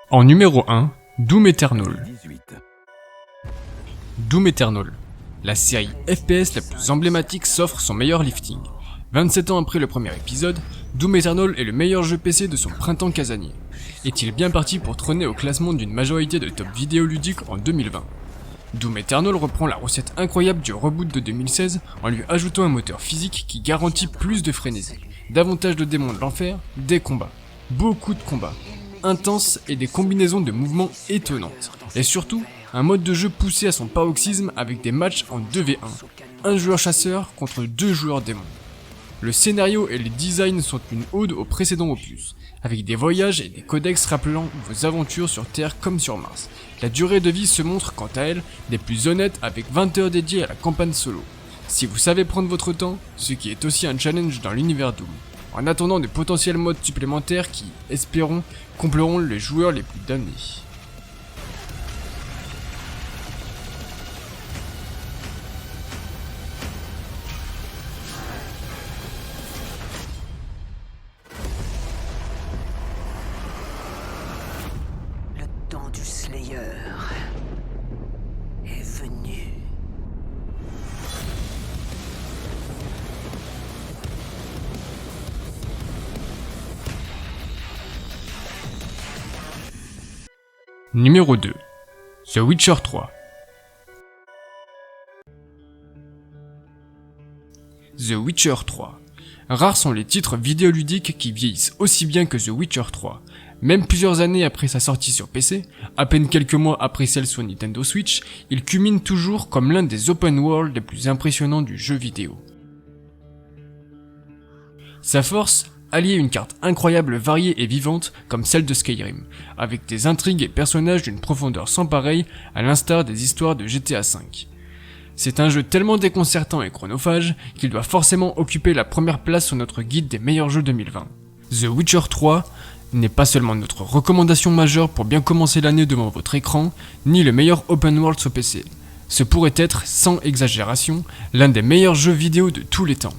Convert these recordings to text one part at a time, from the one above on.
En numéro 1, Doom Eternal. Doom Eternal. La série FPS la plus emblématique s'offre son meilleur lifting. 27 ans après le premier épisode, Doom Eternal est le meilleur jeu PC de son printemps casanier. Est-il bien parti pour trôner au classement d'une majorité de top vidéoludiques en 2020 ? Doom Eternal reprend la recette incroyable du reboot de 2016 en lui ajoutant un moteur physique qui garantit plus de frénésie, davantage de démons de l'enfer, des combats, beaucoup de combats, intenses et des combinaisons de mouvements étonnantes. Et surtout, un mode de jeu poussé à son paroxysme avec des matchs en 2v1, un joueur chasseur contre 2 joueurs démons. Le scénario et les designs sont une ode au précédent opus, avec des voyages et des codex rappelant vos aventures sur Terre comme sur Mars. La durée de vie se montre quant à elle des plus honnêtes avec 20 heures dédiées à la campagne solo. Si vous savez prendre votre temps, ce qui est aussi un challenge dans l'univers Doom, en attendant de potentiels modes supplémentaires qui, espérons, combleront les joueurs les plus damnés. Le temps du Slayer est venu. Numéro 2. The Witcher 3. The Witcher 3. Rares sont les titres vidéoludiques qui vieillissent aussi bien que The Witcher 3. Même plusieurs années après sa sortie sur PC, à peine quelques mois après celle sur Nintendo Switch, il culmine toujours comme l'un des open world les plus impressionnants du jeu vidéo. Sa force, allier une carte incroyable, variée et vivante comme celle de Skyrim, avec des intrigues et personnages d'une profondeur sans pareille à l'instar des histoires de GTA V. C'est un jeu tellement déconcertant et chronophage qu'il doit forcément occuper la première place sur notre guide des meilleurs jeux 2020. The Witcher 3 n'est pas seulement notre recommandation majeure pour bien commencer l'année devant votre écran, ni le meilleur open world sur PC. Ce pourrait être, sans exagération, l'un des meilleurs jeux vidéo de tous les temps.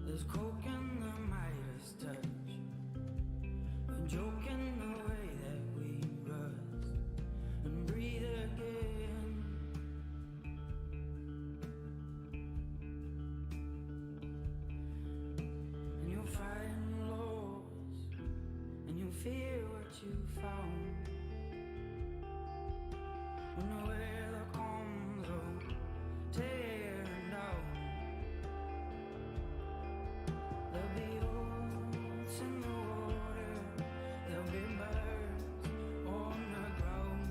There's coke in the Midas touch, a joke in the way that we rust and breathe again. And you'll find lost, and you'll fear what you found. When the weather comes on, tearing down. There'll be oats in the water, there'll be birds on the ground.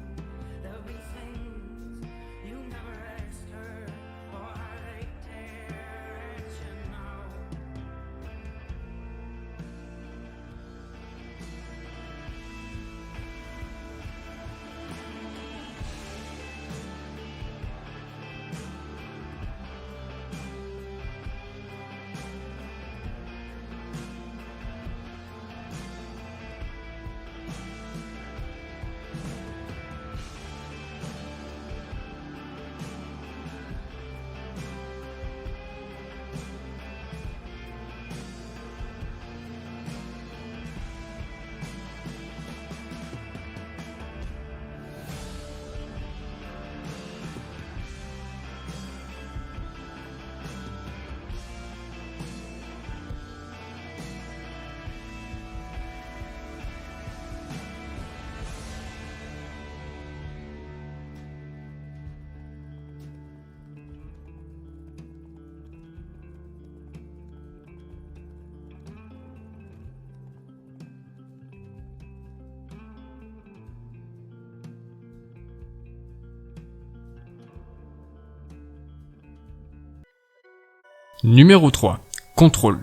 There'll be things you never asked her, or how they tear at you now. Numéro 3. Control.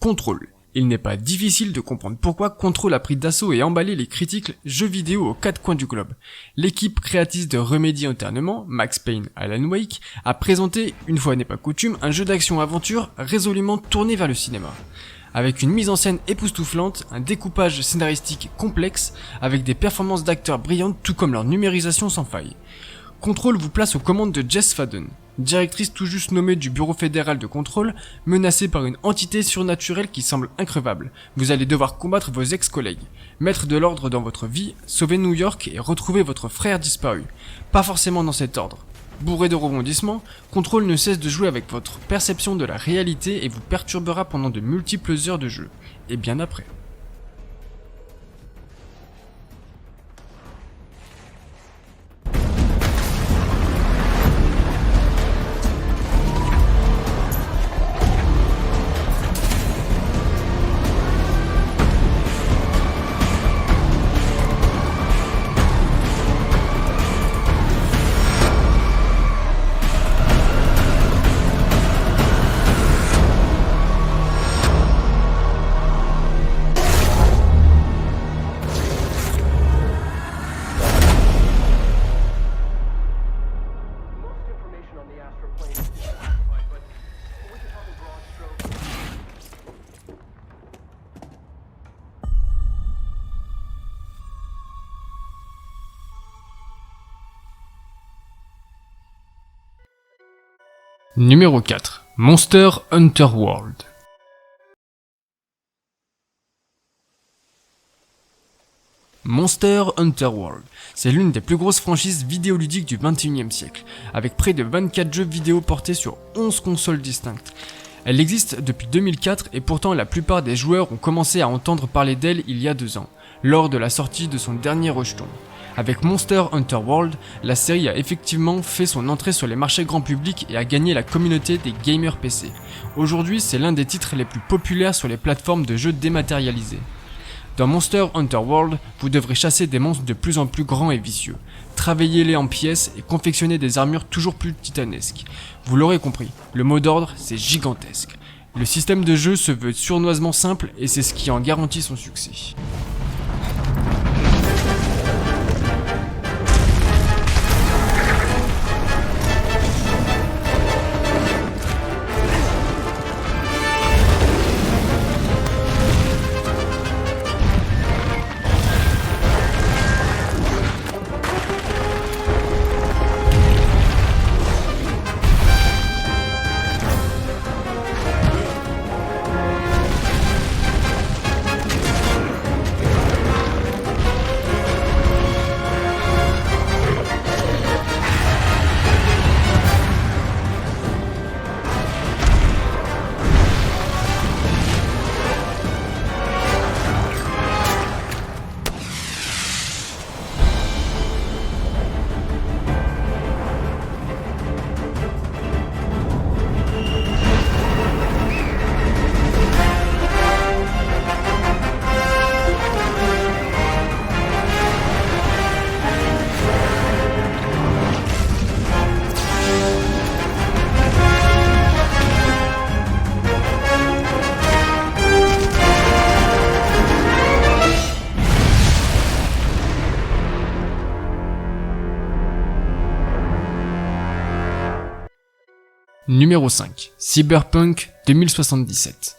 Control Il n'est pas difficile de comprendre pourquoi Control a pris d'assaut et emballé les critiques jeux vidéo aux quatre coins du globe. L'équipe créatrice de Remedy Entertainment, Max Payne, Alan Wake, a présenté, une fois n'est pas coutume, un jeu d'action-aventure résolument tourné vers le cinéma. Avec une mise en scène époustouflante, un découpage scénaristique complexe, avec des performances d'acteurs brillantes tout comme leur numérisation sans faille. Control vous place aux commandes de Jess Faden, directrice tout juste nommée du bureau fédéral de contrôle, menacée par une entité surnaturelle qui semble increvable. Vous allez devoir combattre vos ex-collègues, mettre de l'ordre dans votre vie, sauver New York et retrouver votre frère disparu. Pas forcément dans cet ordre. Bourré de rebondissements, Control ne cesse de jouer avec votre perception de la réalité et vous perturbera pendant de multiples heures de jeu, et bien après. Numéro 4. Monster Hunter World. Monster Hunter World, c'est l'une des plus grosses franchises vidéoludiques du 21e siècle, avec près de 24 jeux vidéo portés sur 11 consoles distinctes. Elle existe depuis 2004 et pourtant la plupart des joueurs ont commencé à entendre parler d'elle il y a 2 ans, lors de la sortie de son dernier rejeton. Avec Monster Hunter World, la série a effectivement fait son entrée sur les marchés grand public et a gagné la communauté des gamers PC. Aujourd'hui, c'est l'un des titres les plus populaires sur les plateformes de jeux dématérialisés. Dans Monster Hunter World, vous devrez chasser des monstres de plus en plus grands et vicieux, travailler-les en pièces et confectionner des armures toujours plus titanesques. Vous l'aurez compris, le mot d'ordre, c'est gigantesque. Le système de jeu se veut sournoisement simple et c'est ce qui en garantit son succès. Numéro 5. Cyberpunk 2077.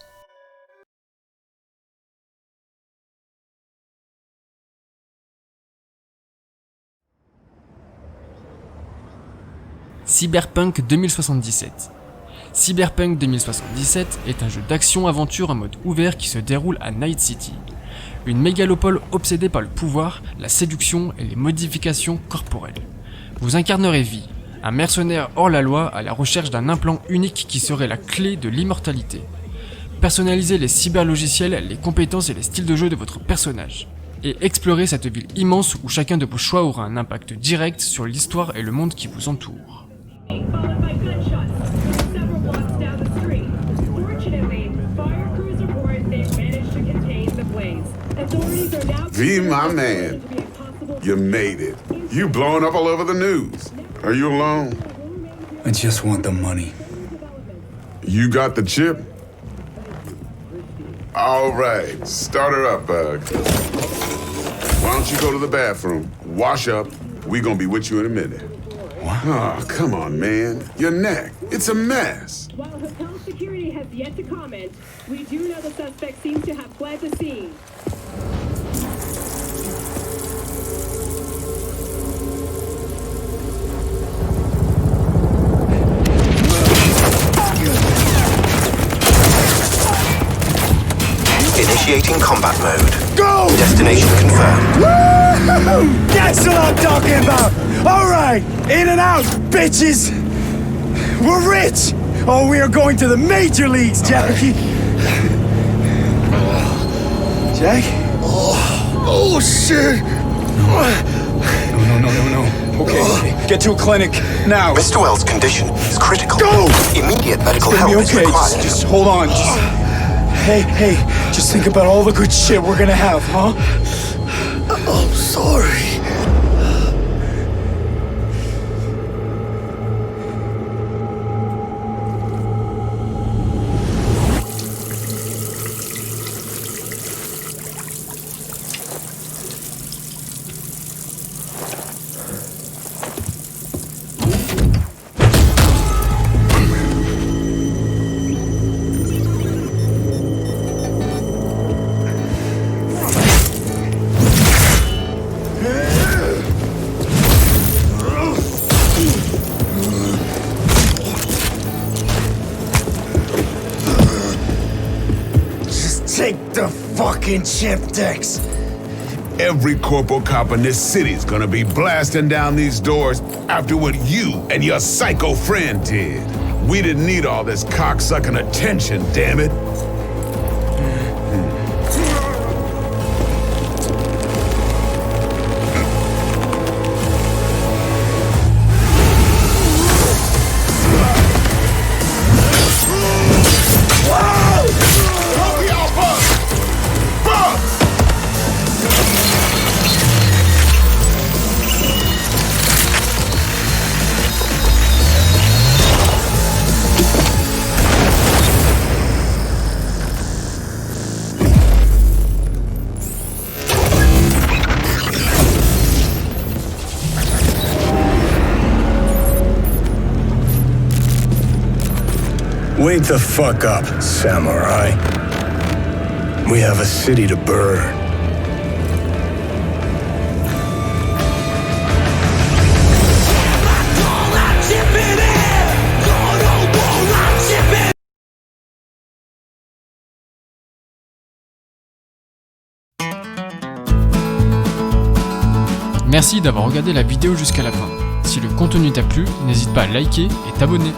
Cyberpunk 2077. Cyberpunk 2077 est un jeu d'action-aventure en mode ouvert qui se déroule à Night City. Une mégalopole obsédée par le pouvoir, la séduction et les modifications corporelles. Vous incarnerez Vi, un mercenaire hors la loi à la recherche d'un implant unique qui serait la clé de l'immortalité. Personnalisez les cyberlogiciels, les compétences et les styles de jeu de votre personnage. Et explorez cette ville immense où chacun de vos choix aura un impact direct sur l'histoire et le monde qui vous entoure. Followed by gunshots from several blocks down the street. Fortunately, fire crews report they've managed to contain the blaze. Authorities are now V, my man, you made it. You blowing up all over the news. Are you alone? I just want the money. You got the chip? All right, start her up, Bug. Why don't you go to the bathroom, wash up? We gonna be with you in a minute. What? Oh, come on, man. Your neck. It's a mess. While hotel security has yet to comment, we do know the suspect seems to have fled the scene. Initiating combat mode. Go! Destination confirmed. Woo! That's what I'm talking about! Alright, in and out, bitches! We're rich! Oh, we are going to the major leagues, Jackie! Jack? Oh, shit! No. Okay, get to a clinic, now! Mr. Wells' condition is critical. Go! Immediate medical It's gonna help be okay, is required. just hold on, Hey, just think about all the good shit we're gonna have, huh? I'm sorry. Take the fucking chip decks. Every corporal cop in this city's gonna be blasting down these doors after what you and your psycho friend did. We didn't need all this cocksucking attention, damn it. Wake the fuck up, samurai. We have a city to burn. Merci d'avoir regardé la vidéo jusqu'à la fin. Si le contenu t'a plu, n'hésite pas à liker et t'abonner.